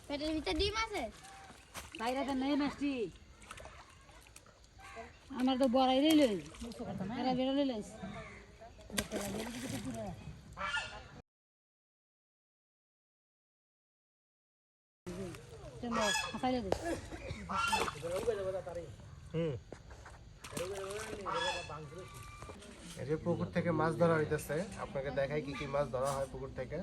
পেটের ভিতরে ডিম আছে বাইরেতে নেই মাছটি আমার তো বড়াই রইল এরা বেরোলে লাইস পুকুর থেকে মাছ ধরা হইতেছে, আপনাকে দেখাই কি কি মাছ ধরা হয় পুকুর থেকে।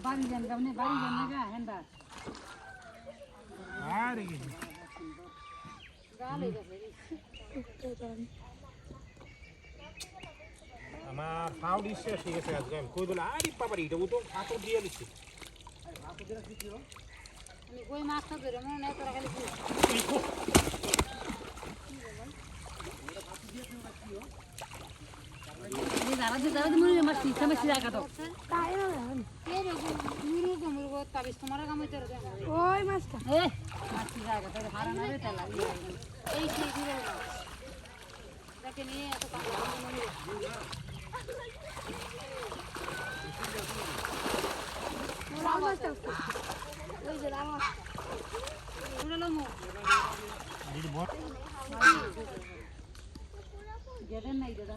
বাড়ি যান গামনে বাড়ি যান না গা হেন্দা আরে আমার ফাউডি শেষ হয়ে গেছে আজকে আমি কই দিলাম আরে বাবারে এটা তো হাতে দিয়ে দিছি আমি কই মাছটা ধরে মনে নাই তোরা খালি দাঁড়া মনে মাছ ইচ্ছা বেশি জায়গা তো তাই না মুরগো মুরগো তাবিস তোমার কাম হইতে ওই মাছটা মাছ জায়গা তো হারা না রে তেলা এই সেই দিলে দেখে নিয়ে এত কাটা মনে মাছটা ওই যে মাছ উড়ালো মো দিদি বট যেটা নাই দাদা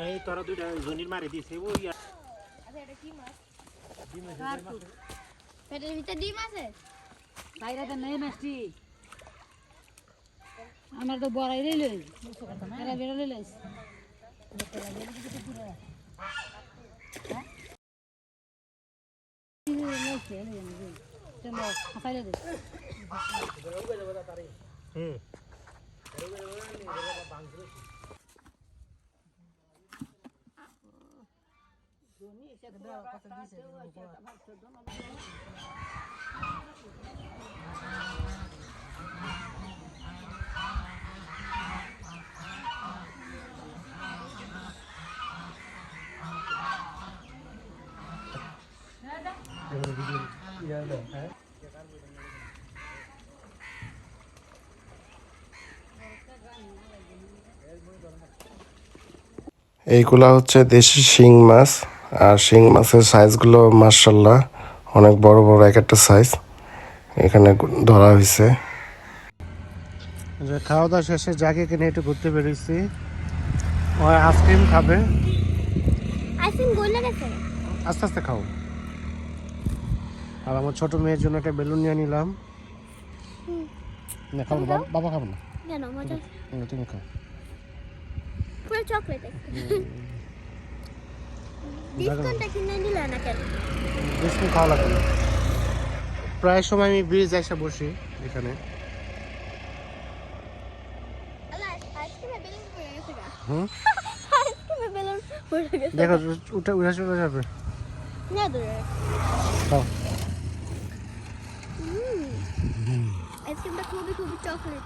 এই তোরা দুইটা জনির মারি দিছে ওই আচ্ছা এটা কি মাছ পেটের ভিতরে ডিম আছে বাইরেতে নেই মাছটি আমার তো বড়াই রইল এরা বেরোলে লাইস এইগুলা হচ্ছে দেশি শিং মাছ, আর শিং মাছের সাইজগুলো মাশাআল্লাহ অনেক বড় বড় এক একটা সাইজ এখানে ধরা হয়েছে। খাওয়া দাওয়া শেষে যাকে কিনে একটু ঘুরতে বেরিয়েছি, ওই আইসক্রিম খাবে। আইসক্রিম গলে গেছে, আস্তে আস্তে খাও। আর আমার ছোট মেয়ের জন্য একটা বেলুন নিয়ে নিলাম। না খাবো না, বাবা খাবো না। কেন মজা? তুমি খাও। পুরো চকলেট বিস্কুটটা কিনে দিলা না কেন? বিস্কুট খাওয়া লাগবে না। প্রায় সময় আমি ব্রিজ এসে বসি এখানে। আইসক্রিমে বেলুন পড়ে গেছে গা। আইসক্রিমে বেলুন পড়ে গেছে। দেখো উঠে চলে যাবে। না দূরে। খাও। আইসক্রিমটা খুবই চকলেট।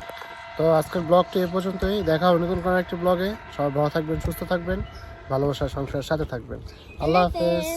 তো আজকের ব্লগটি এ পর্যন্তই। দেখা হবে নতুন কোনো একটা ব্লগে। সবাই ভালো থাকবেন, সুস্থ থাকবেন, ভালোবাসার সংসারের সাথে থাকবেন। আল্লাহ হাফেজ।